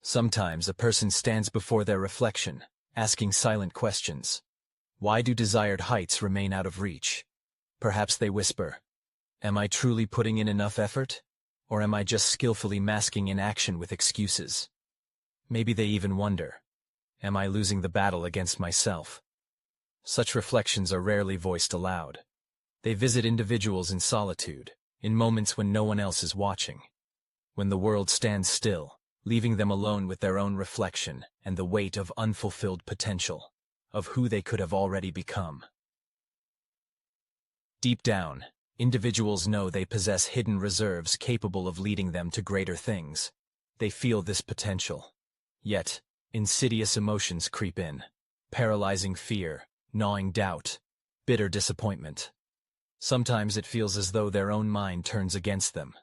Sometimes a person stands before their reflection, asking silent questions. Why do desired heights remain out of reach? Perhaps they whisper, "Am I truly putting in enough effort? Or am I just skillfully masking inaction with excuses?" Maybe they even wonder, "Am I losing the battle against myself?" Such reflections are rarely voiced aloud. They visit individuals in solitude, in moments when no one else is watching. When the world stands still, leaving them alone with their own reflection and the weight of unfulfilled potential, of who they could have already become. Deep down, individuals know they possess hidden reserves capable of leading them to greater things. They feel this potential. Yet, insidious emotions creep in, paralyzing fear, gnawing doubt, bitter disappointment. Sometimes it feels as though their own mind turns against them.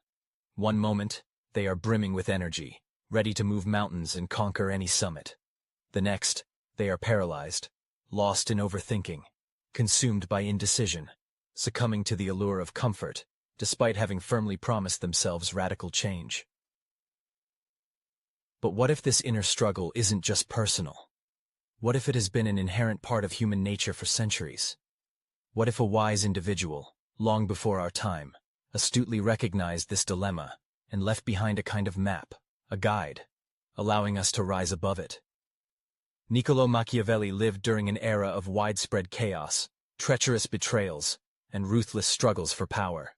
One moment, they are brimming with energy, ready to move mountains and conquer any summit. The next, they are paralyzed, lost in overthinking, consumed by indecision, succumbing to the allure of comfort, despite having firmly promised themselves radical change. But what if this inner struggle isn't just personal? What if it has been an inherent part of human nature for centuries? What if a wise individual, long before our time, astutely recognized this dilemma and left behind a kind of map, a guide, allowing us to rise above it? Niccolò Machiavelli lived during an era of widespread chaos, treacherous betrayals, and ruthless struggles for power.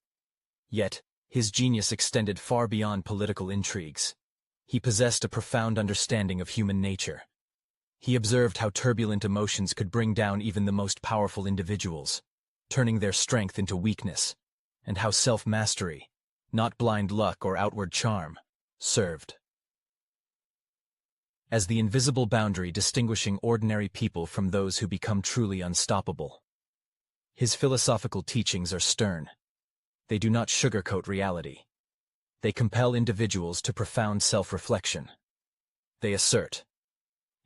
Yet, his genius extended far beyond political intrigues. He possessed a profound understanding of human nature. He observed how turbulent emotions could bring down even the most powerful individuals, turning their strength into weakness, and how self-mastery, not blind luck or outward charm, served as the invisible boundary distinguishing ordinary people from those who become truly unstoppable. His philosophical teachings are stern. They do not sugarcoat reality. They compel individuals to profound self-reflection. They assert,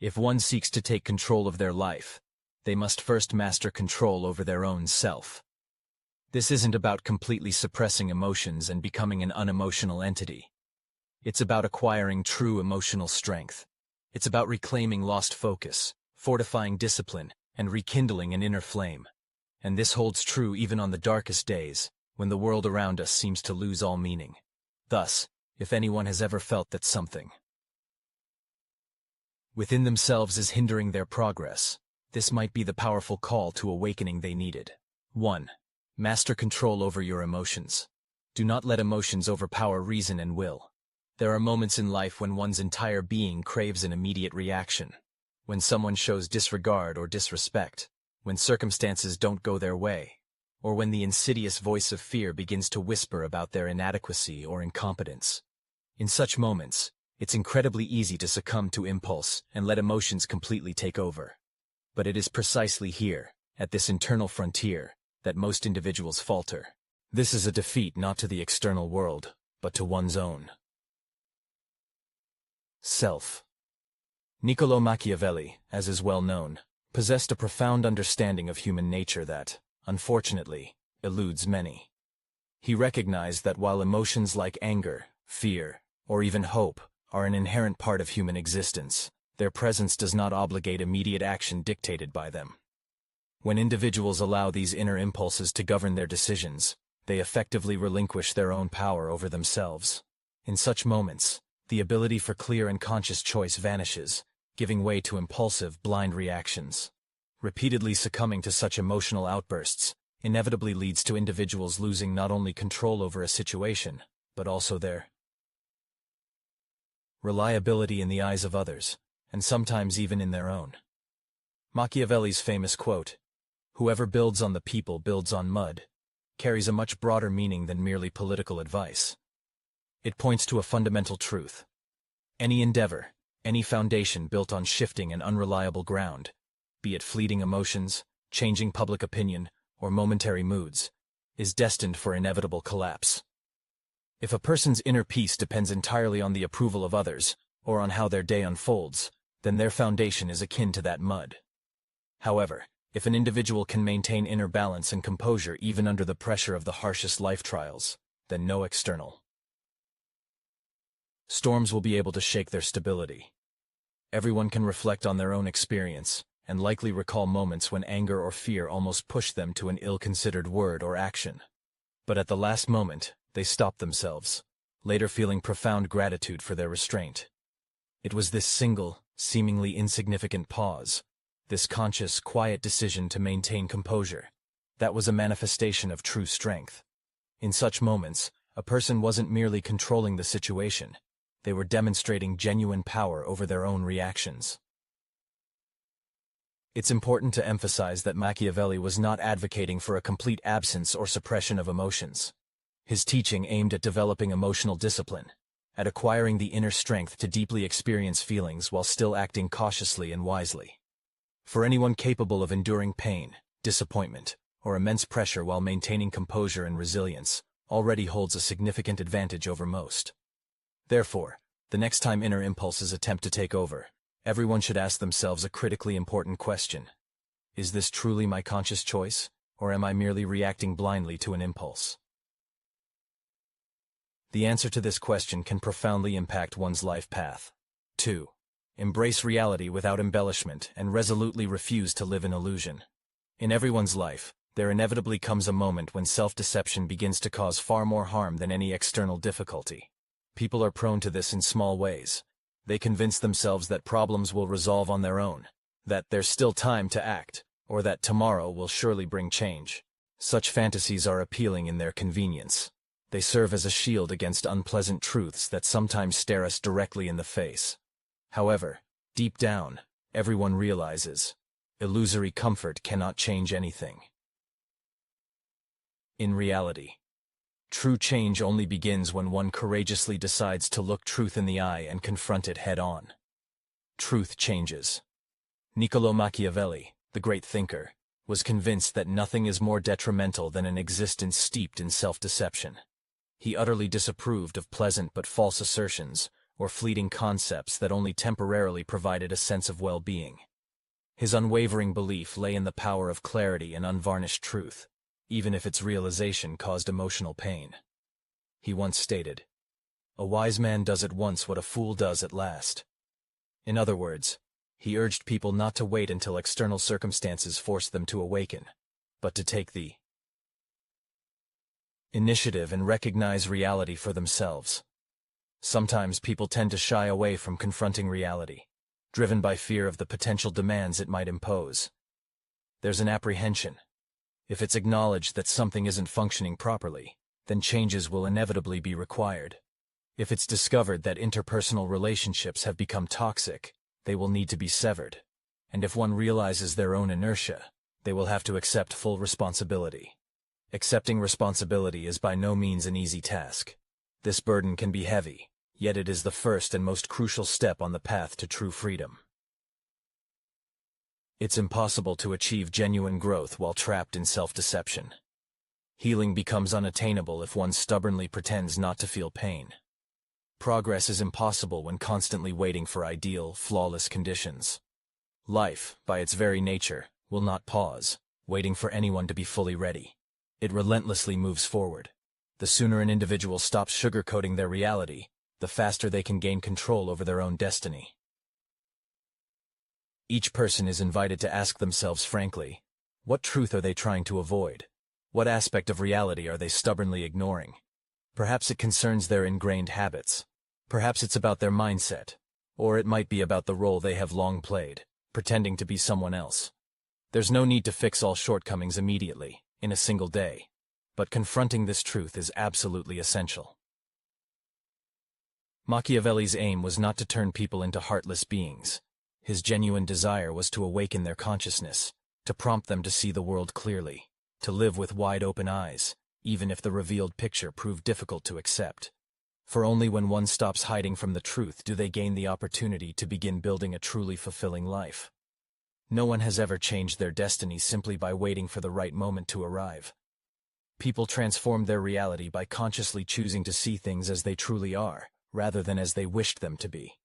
if one seeks to take control of their life, they must first master control over their own self. This isn't about completely suppressing emotions and becoming an unemotional entity. It's about acquiring true emotional strength. It's about reclaiming lost focus, fortifying discipline, and rekindling an inner flame. And this holds true even on the darkest days, when the world around us seems to lose all meaning. Thus, if anyone has ever felt that something within themselves is hindering their progress, this might be the powerful call to awakening they needed. 1. Master control over your emotions. Do not let emotions overpower reason and will. There are moments in life when one's entire being craves an immediate reaction. When someone shows disregard or disrespect, when circumstances don't go their way, or when the insidious voice of fear begins to whisper about their inadequacy or incompetence. In such moments, it's incredibly easy to succumb to impulse and let emotions completely take over. But it is precisely here, at this internal frontier, that most individuals falter. This is a defeat not to the external world, but to one's own self. Niccolò Machiavelli, as is well known, possessed a profound understanding of human nature that, unfortunately, eludes many. He recognized that while emotions like anger, fear, or even hope are an inherent part of human existence, their presence does not obligate immediate action dictated by them. When individuals allow these inner impulses to govern their decisions, they effectively relinquish their own power over themselves. In such moments, the ability for clear and conscious choice vanishes, giving way to impulsive, blind reactions. Repeatedly succumbing to such emotional outbursts inevitably leads to individuals losing not only control over a situation, but also their reliability in the eyes of others, and sometimes even in their own. Machiavelli's famous quote, "Whoever builds on the people builds on mud," carries a much broader meaning than merely political advice. It points to a fundamental truth. Any endeavor, any foundation built on shifting and unreliable ground, be it fleeting emotions, changing public opinion, or momentary moods, is destined for inevitable collapse. If a person's inner peace depends entirely on the approval of others, or on how their day unfolds, then their foundation is akin to that mud. However, if an individual can maintain inner balance and composure even under the pressure of the harshest life trials, then no external storms will be able to shake their stability. Everyone can reflect on their own experience, and likely recall moments when anger or fear almost pushed them to an ill-considered word or action. But at the last moment, they stopped themselves, later feeling profound gratitude for their restraint. It was this single, seemingly insignificant pause, this conscious, quiet decision to maintain composure, that was a manifestation of true strength. In such moments, a person wasn't merely controlling the situation, they were demonstrating genuine power over their own reactions. It's important to emphasize that Machiavelli was not advocating for a complete absence or suppression of emotions. His teaching aimed at developing emotional discipline, at acquiring the inner strength to deeply experience feelings while still acting cautiously and wisely. For anyone capable of enduring pain, disappointment, or immense pressure while maintaining composure and resilience, already holds a significant advantage over most. Therefore, the next time inner impulses attempt to take over, everyone should ask themselves a critically important question. Is this truly my conscious choice, or am I merely reacting blindly to an impulse? The answer to this question can profoundly impact one's life path. 2. Embrace reality without embellishment and resolutely refuse to live in illusion. In everyone's life, there inevitably comes a moment when self-deception begins to cause far more harm than any external difficulty. People are prone to this in small ways. They convince themselves that problems will resolve on their own, that there's still time to act, or that tomorrow will surely bring change. Such fantasies are appealing in their convenience. They serve as a shield against unpleasant truths that sometimes stare us directly in the face. However, deep down, everyone realizes, illusory comfort cannot change anything. In reality, true change only begins when one courageously decides to look truth in the eye and confront it head-on. Truth changes. Niccolò Machiavelli, the great thinker, was convinced that nothing is more detrimental than an existence steeped in self-deception. He utterly disapproved of pleasant but false assertions or fleeting concepts that only temporarily provided a sense of well-being. His unwavering belief lay in the power of clarity and unvarnished truth, even if its realization caused emotional pain. He once stated, "A wise man does at once what a fool does at last." In other words, he urged people not to wait until external circumstances forced them to awaken, but to take the initiative and recognize reality for themselves. Sometimes people tend to shy away from confronting reality, driven by fear of the potential demands it might impose. There's an apprehension. If it's acknowledged that something isn't functioning properly, then changes will inevitably be required. If it's discovered that interpersonal relationships have become toxic, they will need to be severed. And if one realizes their own inertia, they will have to accept full responsibility. Accepting responsibility is by no means an easy task. This burden can be heavy, yet it is the first and most crucial step on the path to true freedom. It's impossible to achieve genuine growth while trapped in self-deception. Healing becomes unattainable if one stubbornly pretends not to feel pain. Progress is impossible when constantly waiting for ideal, flawless conditions. Life, by its very nature, will not pause, waiting for anyone to be fully ready. It relentlessly moves forward. The sooner an individual stops sugarcoating their reality, the faster they can gain control over their own destiny. Each person is invited to ask themselves frankly, what truth are they trying to avoid? What aspect of reality are they stubbornly ignoring? Perhaps it concerns their ingrained habits. Perhaps it's about their mindset. Or it might be about the role they have long played, pretending to be someone else. There's no need to fix all shortcomings immediately, in a single day. But confronting this truth is absolutely essential. Machiavelli's aim was not to turn people into heartless beings. His genuine desire was to awaken their consciousness, to prompt them to see the world clearly, to live with wide-open eyes, even if the revealed picture proved difficult to accept. For only when one stops hiding from the truth do they gain the opportunity to begin building a truly fulfilling life. No one has ever changed their destiny simply by waiting for the right moment to arrive. People transform their reality by consciously choosing to see things as they truly are, rather than as they wished them to be.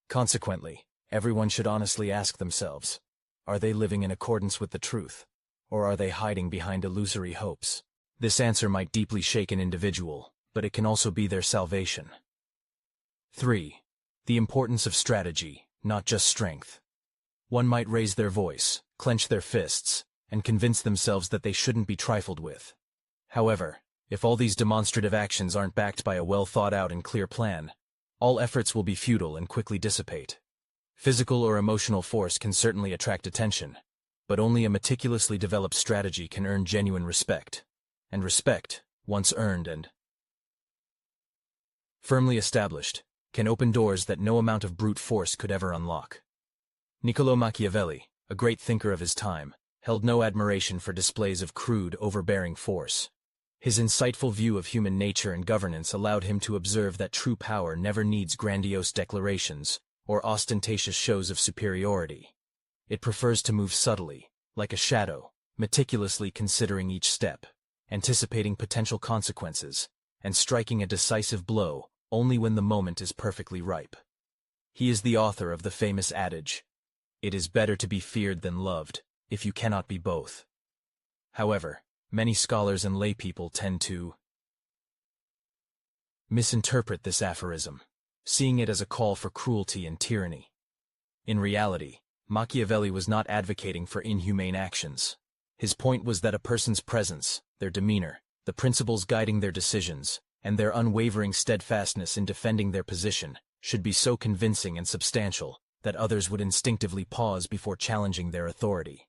Consequently, everyone should honestly ask themselves, are they living in accordance with the truth, or are they hiding behind illusory hopes? This answer might deeply shake an individual, but it can also be their salvation. 3. The importance of strategy, not just strength. One might raise their voice, clench their fists, and convince themselves that they shouldn't be trifled with. However, if all these demonstrative actions aren't backed by a well-thought-out and clear plan, all efforts will be futile and quickly dissipate. Physical or emotional force can certainly attract attention, but only a meticulously developed strategy can earn genuine respect. And respect, once earned and firmly established, can open doors that no amount of brute force could ever unlock. Niccolò Machiavelli, a great thinker of his time, held no admiration for displays of crude, overbearing force. His insightful view of human nature and governance allowed him to observe that true power never needs grandiose declarations or ostentatious shows of superiority. It prefers to move subtly, like a shadow, meticulously considering each step, anticipating potential consequences, and striking a decisive blow only when the moment is perfectly ripe. He is the author of the famous adage, "It is better to be feared than loved, if you cannot be both." However, many scholars and laypeople tend to misinterpret this aphorism, seeing it as a call for cruelty and tyranny. In reality, Machiavelli was not advocating for inhumane actions. His point was that a person's presence, their demeanor, the principles guiding their decisions, and their unwavering steadfastness in defending their position should be so convincing and substantial that others would instinctively pause before challenging their authority.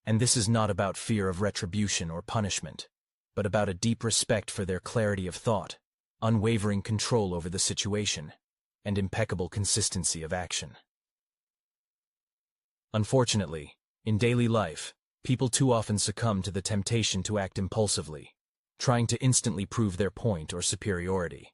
And this is not about fear of retribution or punishment, but about a deep respect for their clarity of thought, unwavering control over the situation, and impeccable consistency of action. Unfortunately, in daily life, people too often succumb to the temptation to act impulsively, trying to instantly prove their point or superiority.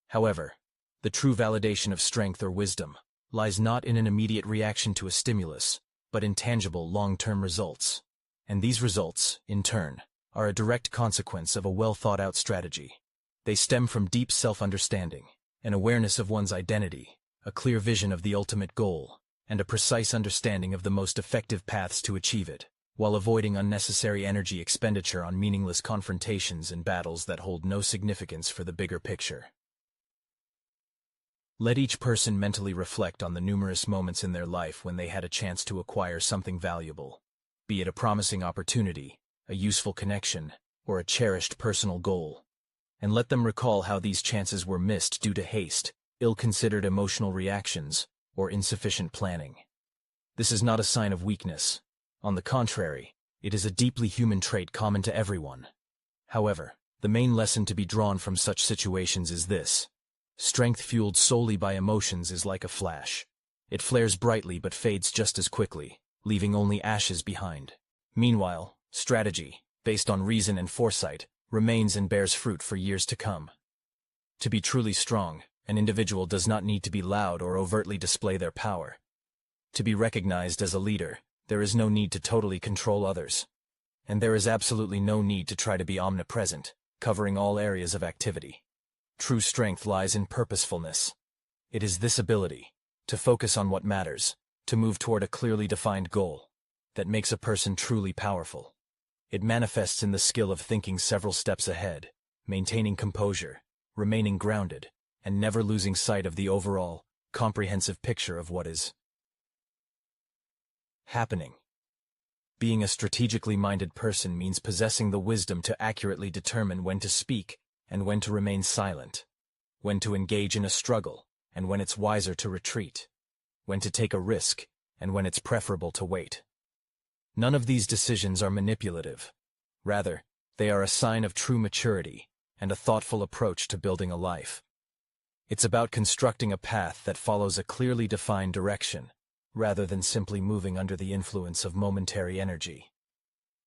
However, the true validation of strength or wisdom lies not in an immediate reaction to a stimulus, but in tangible long-term results. And these results, in turn, are a direct consequence of a well-thought-out strategy. They stem from deep self-understanding, an awareness of one's identity, a clear vision of the ultimate goal, and a precise understanding of the most effective paths to achieve it, while avoiding unnecessary energy expenditure on meaningless confrontations and battles that hold no significance for the bigger picture. Let each person mentally reflect on the numerous moments in their life when they had a chance to acquire something valuable, be it a promising opportunity, a useful connection, or a cherished personal goal, and let them recall how these chances were missed due to haste, ill-considered emotional reactions, or insufficient planning. This is not a sign of weakness. On the contrary, it is a deeply human trait common to everyone. However, the main lesson to be drawn from such situations is this: strength fueled solely by emotions is like a flash. It flares brightly but fades just as quickly, leaving only ashes behind. Meanwhile, strategy, based on reason and foresight, remains and bears fruit for years to come. To be truly strong, an individual does not need to be loud or overtly display their power. To be recognized as a leader, there is no need to totally control others. And there is absolutely no need to try to be omnipresent, covering all areas of activity. True strength lies in purposefulness. It is this ability, to focus on what matters, to move toward a clearly defined goal, that makes a person truly powerful. It manifests in the skill of thinking several steps ahead, maintaining composure, remaining grounded, and never losing sight of the overall, comprehensive picture of what is happening. Being a strategically minded person means possessing the wisdom to accurately determine when to speak and when to remain silent, when to engage in a struggle and when it's wiser to retreat, when to take a risk and when it's preferable to wait. None of these decisions are manipulative. Rather, they are a sign of true maturity and a thoughtful approach to building a life. It's about constructing a path that follows a clearly defined direction, rather than simply moving under the influence of momentary energy.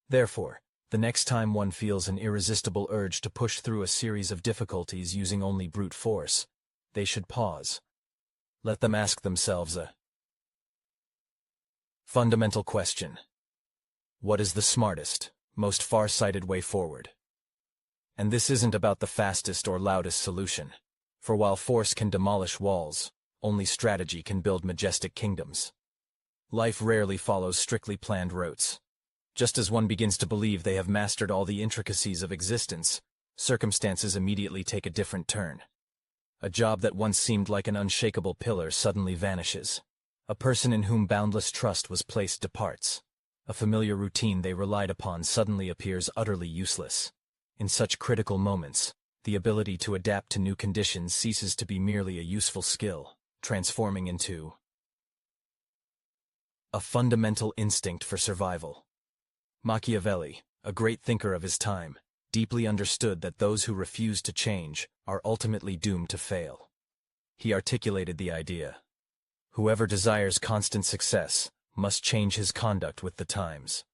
Therefore, the next time one feels an irresistible urge to push through a series of difficulties using only brute force, they should pause. Let them ask themselves a fundamental question. What is the smartest, most far-sighted way forward? And this isn't about the fastest or loudest solution, for while force can demolish walls, only strategy can build majestic kingdoms. Life rarely follows strictly planned routes. Just as one begins to believe they have mastered all the intricacies of existence, circumstances immediately take a different turn. A job that once seemed like an unshakable pillar suddenly vanishes. A person in whom boundless trust was placed departs. A familiar routine they relied upon suddenly appears utterly useless. In such critical moments, the ability to adapt to new conditions ceases to be merely a useful skill, transforming into a fundamental instinct for survival. Machiavelli, a great thinker of his time, deeply understood that those who refuse to change are ultimately doomed to fail. He articulated the idea: whoever desires constant success must change his conduct with the times.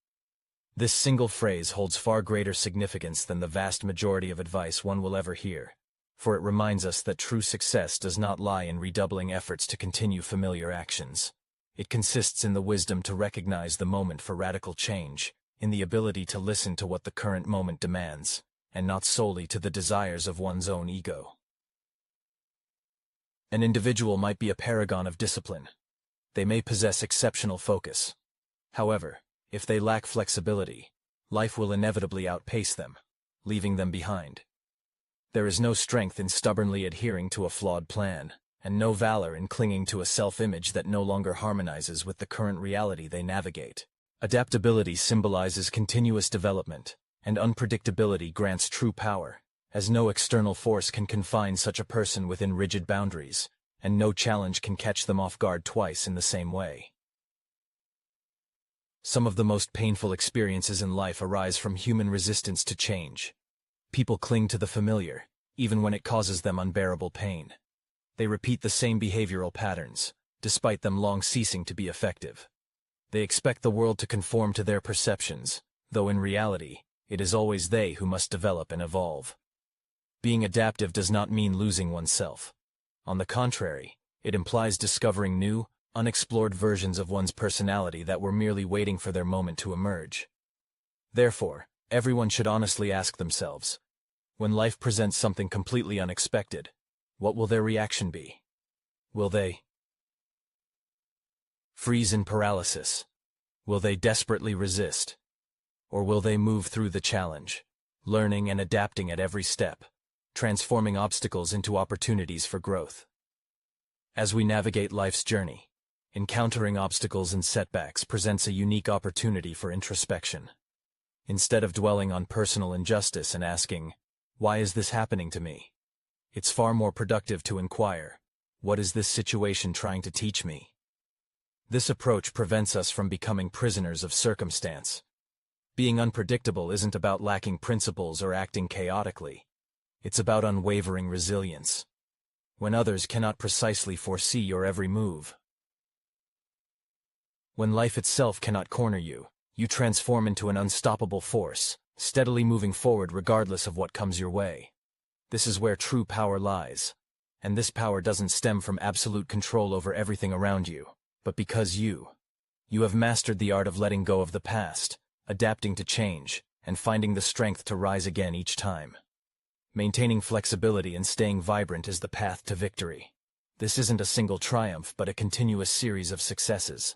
This single phrase holds far greater significance than the vast majority of advice one will ever hear, for it reminds us that true success does not lie in redoubling efforts to continue familiar actions. It consists in the wisdom to recognize the moment for radical change, in the ability to listen to what the current moment demands, and not solely to the desires of one's own ego. An individual might be a paragon of discipline. They may possess exceptional focus. However, if they lack flexibility, life will inevitably outpace them, leaving them behind. There is no strength in stubbornly adhering to a flawed plan, and no valor in clinging to a self-image that no longer harmonizes with the current reality they navigate. Adaptability symbolizes continuous development, and unpredictability grants true power, as no external force can confine such a person within rigid boundaries, and no challenge can catch them off guard twice in the same way. Some of the most painful experiences in life arise from human resistance to change. People cling to the familiar, even when it causes them unbearable pain. They repeat the same behavioral patterns, despite them long ceasing to be effective. They expect the world to conform to their perceptions, though in reality, it is always they who must develop and evolve. Being adaptive does not mean losing oneself. On the contrary, it implies discovering new, unexplored versions of one's personality that were merely waiting for their moment to emerge. Therefore, everyone should honestly ask themselves, when life presents something completely unexpected, what will their reaction be? Will they freeze in paralysis? Will they desperately resist? Or will they move through the challenge, learning and adapting at every step, transforming obstacles into opportunities for growth? As we navigate life's journey, encountering obstacles and setbacks presents a unique opportunity for introspection. Instead of dwelling on personal injustice and asking, "Why is this happening to me?" it's far more productive to inquire, "What is this situation trying to teach me?" This approach prevents us from becoming prisoners of circumstance. Being unpredictable isn't about lacking principles or acting chaotically. It's about unwavering resilience. When others cannot precisely foresee your every move. When life itself cannot corner you, you transform into an unstoppable force, steadily moving forward regardless of what comes your way. This is where true power lies. And this power doesn't stem from absolute control over everything around you, but because you have mastered the art of letting go of the past, adapting to change, and finding the strength to rise again each time. Maintaining flexibility and staying vibrant is the path to victory. This isn't a single triumph, but a continuous series of successes.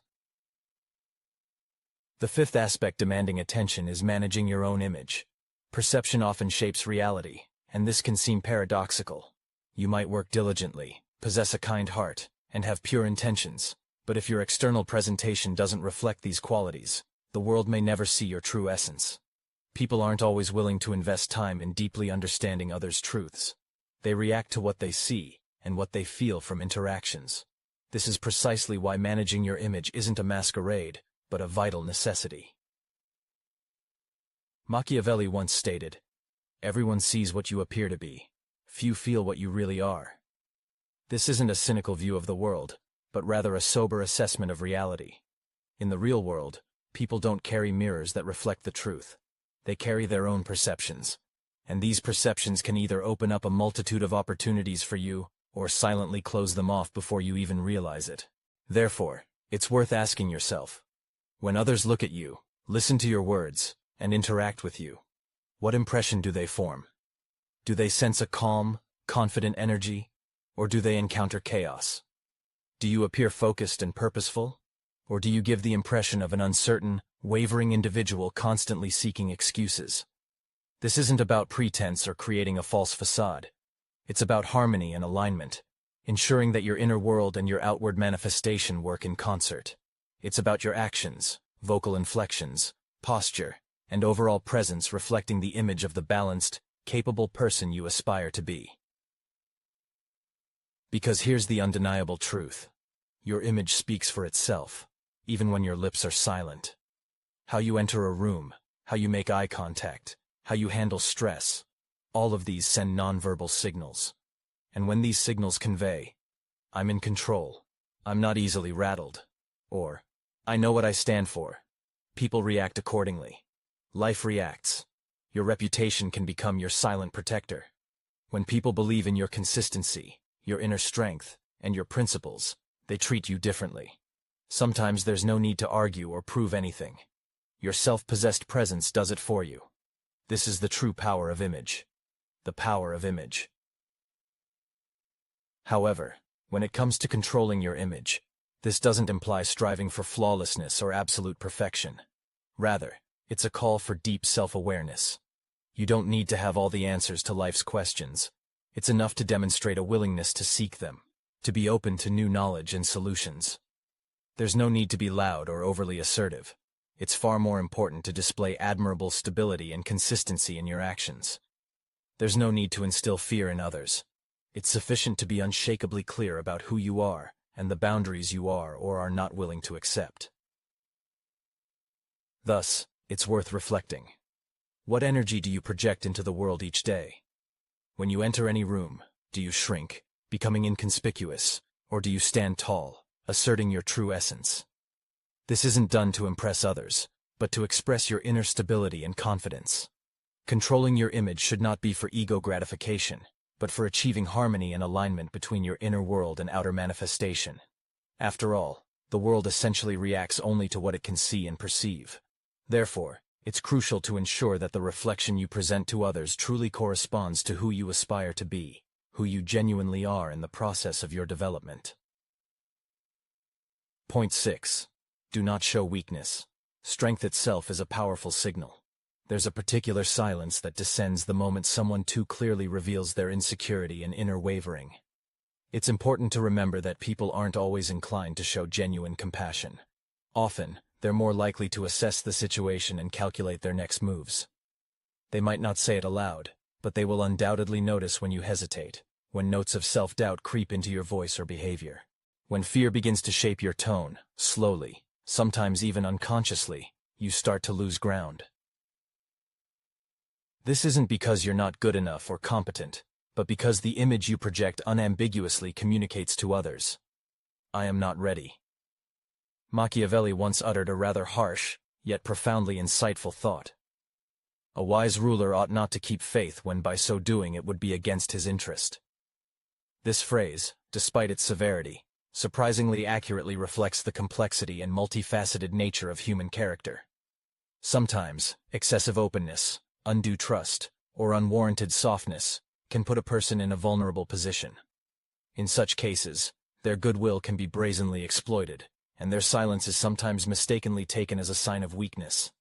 The fifth aspect demanding attention is managing your own image. Perception often shapes reality, and this can seem paradoxical. You might work diligently, possess a kind heart, and have pure intentions, but if your external presentation doesn't reflect these qualities, the world may never see your true essence. People aren't always willing to invest time in deeply understanding others' truths. They react to what they see and what they feel from interactions. This is precisely why managing your image isn't a masquerade, but a vital necessity. Machiavelli once stated, "Everyone sees what you appear to be. Few feel what you really are." This isn't a cynical view of the world, but rather a sober assessment of reality. In the real world, people don't carry mirrors that reflect the truth. They carry their own perceptions, and these perceptions can either open up a multitude of opportunities for you, or silently close them off before you even realize it. Therefore, it's worth asking yourself, when others look at you, listen to your words, and interact with you, what impression do they form? Do they sense a calm, confident energy, or do they encounter chaos? Do you appear focused and purposeful, or do you give the impression of an uncertain, wavering individual constantly seeking excuses? This isn't about pretense or creating a false facade. It's about harmony and alignment, ensuring that your inner world and your outward manifestation work in concert. It's about your actions, vocal inflections, posture, and overall presence reflecting the image of the balanced, capable person you aspire to be. Because here's the undeniable truth. Your image speaks for itself, even when your lips are silent. How you enter a room, how you make eye contact, how you handle stress, all of these send nonverbal signals. And when these signals convey, "I'm in control," "I'm not easily rattled," or "I know what I stand for," people react accordingly. Life reacts. Your reputation can become your silent protector. When people believe in your consistency, your inner strength, and your principles, they treat you differently. Sometimes there's no need to argue or prove anything. Your self-possessed presence does it for you. This is the true power of image. The power of image. However, when it comes to controlling your image, this doesn't imply striving for flawlessness or absolute perfection. Rather, it's a call for deep self-awareness. You don't need to have all the answers to life's questions. It's enough to demonstrate a willingness to seek them, to be open to new knowledge and solutions. There's no need to be loud or overly assertive. It's far more important to display admirable stability and consistency in your actions. There's no need to instill fear in others. It's sufficient to be unshakably clear about who you are and the boundaries you are or are not willing to accept. Thus, it's worth reflecting. What energy do you project into the world each day? When you enter any room, do you shrink, becoming inconspicuous, or do you stand tall, asserting your true essence? This isn't done to impress others, but to express your inner stability and confidence. Controlling your image should not be for ego gratification, but for achieving harmony and alignment between your inner world and outer manifestation. After all, the world essentially reacts only to what it can see and perceive. Therefore, it's crucial to ensure that the reflection you present to others truly corresponds to who you aspire to be, who you genuinely are in the process of your development. Point 6. Do not show weakness. Strength itself is a powerful signal. There's a particular silence that descends the moment someone too clearly reveals their insecurity and inner wavering. It's important to remember that people aren't always inclined to show genuine compassion. Often, they're more likely to assess the situation and calculate their next moves. They might not say it aloud, but they will undoubtedly notice when you hesitate, when notes of self-doubt creep into your voice or behavior. When fear begins to shape your tone, slowly, sometimes even unconsciously, you start to lose ground. This isn't because you're not good enough or competent, but because the image you project unambiguously communicates to others. I am not ready. Machiavelli once uttered a rather harsh, yet profoundly insightful thought. A wise ruler ought not to keep faith when by so doing it would be against his interest. This phrase, despite its severity, surprisingly accurately reflects the complexity and multifaceted nature of human character. Sometimes, excessive openness, undue trust, or unwarranted softness can put a person in a vulnerable position. In such cases, their goodwill can be brazenly exploited, and their silence is sometimes mistakenly taken as a sign of weakness.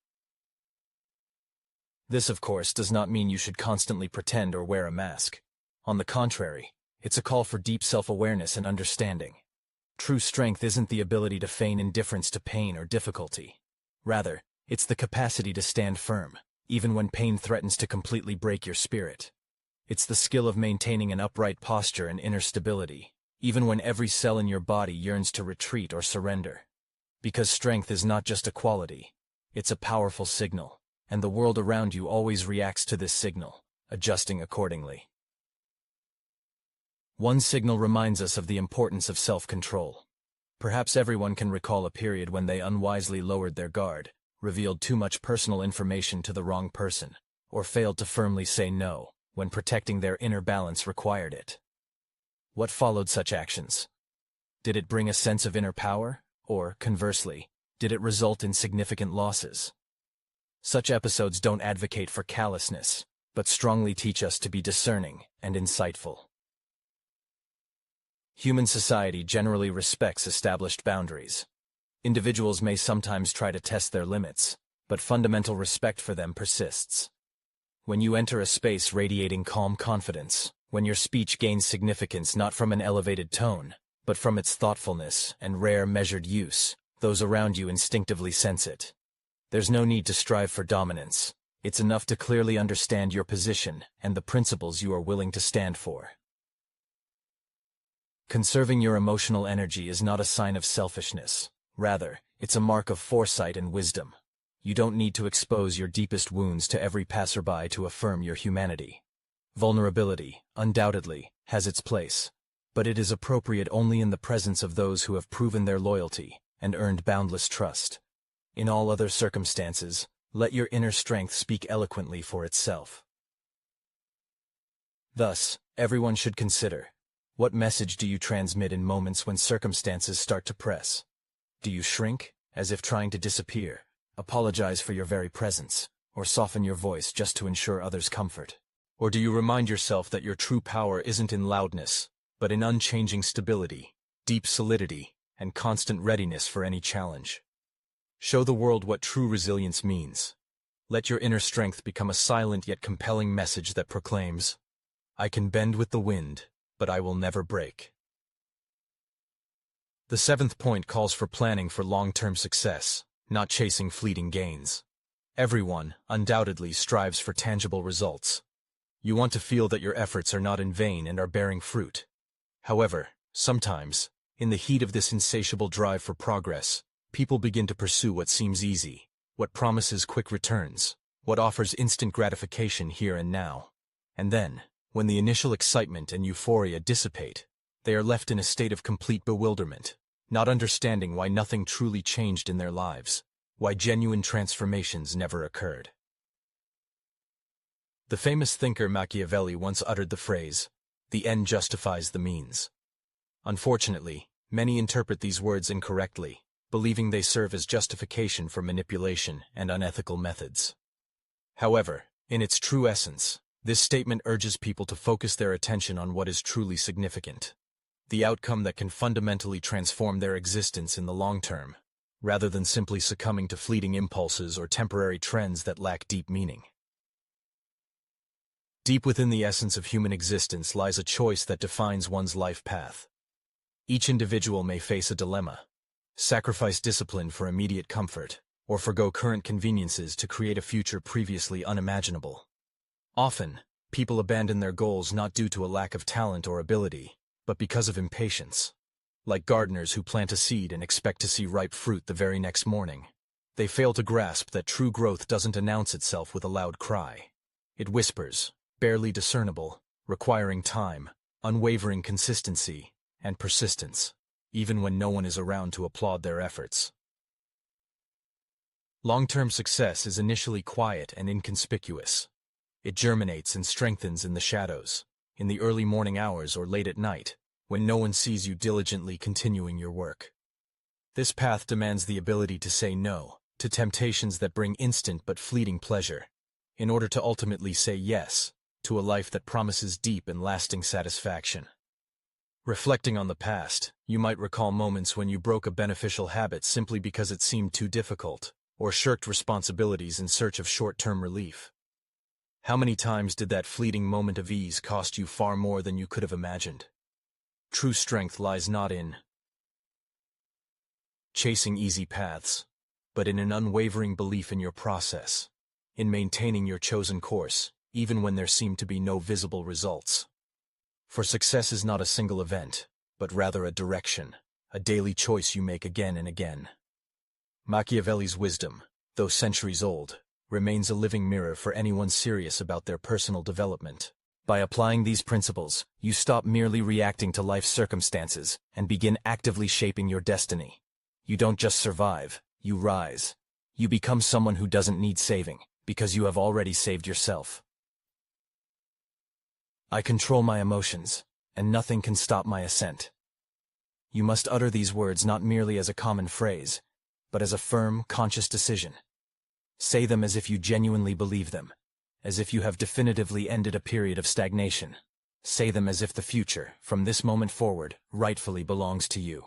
This, of course, does not mean you should constantly pretend or wear a mask. On the contrary, it's a call for deep self-awareness and understanding. True strength isn't the ability to feign indifference to pain or difficulty. Rather, it's the capacity to stand firm, even when pain threatens to completely break your spirit. It's the skill of maintaining an upright posture and inner stability, even when every cell in your body yearns to retreat or surrender. Because strength is not just a quality, it's a powerful signal, and the world around you always reacts to this signal, adjusting accordingly. One signal reminds us of the importance of self-control. Perhaps everyone can recall a period when they unwisely lowered their guard, revealed too much personal information to the wrong person, or failed to firmly say no when protecting their inner balance required it. What followed such actions? Did it bring a sense of inner power, or, conversely, did it result in significant losses? Such episodes don't advocate for callousness, but strongly teach us to be discerning and insightful. Human society generally respects established boundaries. Individuals may sometimes try to test their limits, but fundamental respect for them persists. when you enter a space radiating calm confidence, when your speech gains significance not from an elevated tone, but from its thoughtfulness and rare measured use, those around you instinctively sense it. There's no need to strive for dominance. It's enough to clearly understand your position and the principles you are willing to stand for. Conserving your emotional energy is not a sign of selfishness. Rather, it's a mark of foresight and wisdom. You don't need to expose your deepest wounds to every passerby to affirm your humanity. Vulnerability, undoubtedly, has its place, but it is appropriate only in the presence of those who have proven their loyalty and earned boundless trust. In all other circumstances, let your inner strength speak eloquently for itself. Thus, everyone should consider, what message do you transmit in moments when circumstances start to press? Do you shrink, as if trying to disappear, apologize for your very presence, or soften your voice just to ensure others' comfort? Or do you remind yourself that your true power isn't in loudness, but in unchanging stability, deep solidity, and constant readiness for any challenge? Show the world what true resilience means. Let your inner strength become a silent yet compelling message that proclaims, "I can bend with the wind, but I will never break." The seventh point calls for planning for long-term success, not chasing fleeting gains. Everyone, undoubtedly, strives for tangible results. You want to feel that your efforts are not in vain and are bearing fruit. However, sometimes, in the heat of this insatiable drive for progress, people begin to pursue what seems easy, what promises quick returns, what offers instant gratification here and now. And then, when the initial excitement and euphoria dissipate, they are left in a state of complete bewilderment, not understanding why nothing truly changed in their lives, why genuine transformations never occurred. The famous thinker Machiavelli once uttered the phrase, "The end justifies the means." Unfortunately, many interpret these words incorrectly, believing they serve as justification for manipulation and unethical methods. However, in its true essence, this statement urges people to focus their attention on what is truly significant, the outcome that can fundamentally transform their existence in the long term, rather than simply succumbing to fleeting impulses or temporary trends that lack deep meaning. Deep within the essence of human existence lies a choice that defines one's life path. Each individual may face a dilemma: sacrifice discipline for immediate comfort, or forgo current conveniences to create a future previously unimaginable. Often, people abandon their goals not due to a lack of talent or ability, but because of impatience. Like gardeners who plant a seed and expect to see ripe fruit the very next morning, they fail to grasp that true growth doesn't announce itself with a loud cry. It whispers, barely discernible, requiring time, unwavering consistency, and persistence, even when no one is around to applaud their efforts. Long-term success is initially quiet and inconspicuous. It germinates and strengthens in the shadows, in the early morning hours or late at night, when no one sees you diligently continuing your work. This path demands the ability to say no to temptations that bring instant but fleeting pleasure, in order to ultimately say yes to a life that promises deep and lasting satisfaction. Reflecting on the past, you might recall moments when you broke a beneficial habit simply because it seemed too difficult, or shirked responsibilities in search of short-term relief. How many times did that fleeting moment of ease cost you far more than you could have imagined? True strength lies not in chasing easy paths, but in an unwavering belief in your process, in maintaining your chosen course, even when there seem to be no visible results. For success is not a single event, but rather a direction, a daily choice you make again and again. Machiavelli's wisdom, though centuries old, remains a living mirror for anyone serious about their personal development. By applying these principles, you stop merely reacting to life's circumstances and begin actively shaping your destiny. You don't just survive, you rise. You become someone who doesn't need saving, because you have already saved yourself. I control my emotions, and nothing can stop my ascent. You must utter these words not merely as a common phrase, but as a firm, conscious decision. Say them as if you genuinely believe them, as if you have definitively ended a period of stagnation. Say them as if the future, from this moment forward, rightfully belongs to you.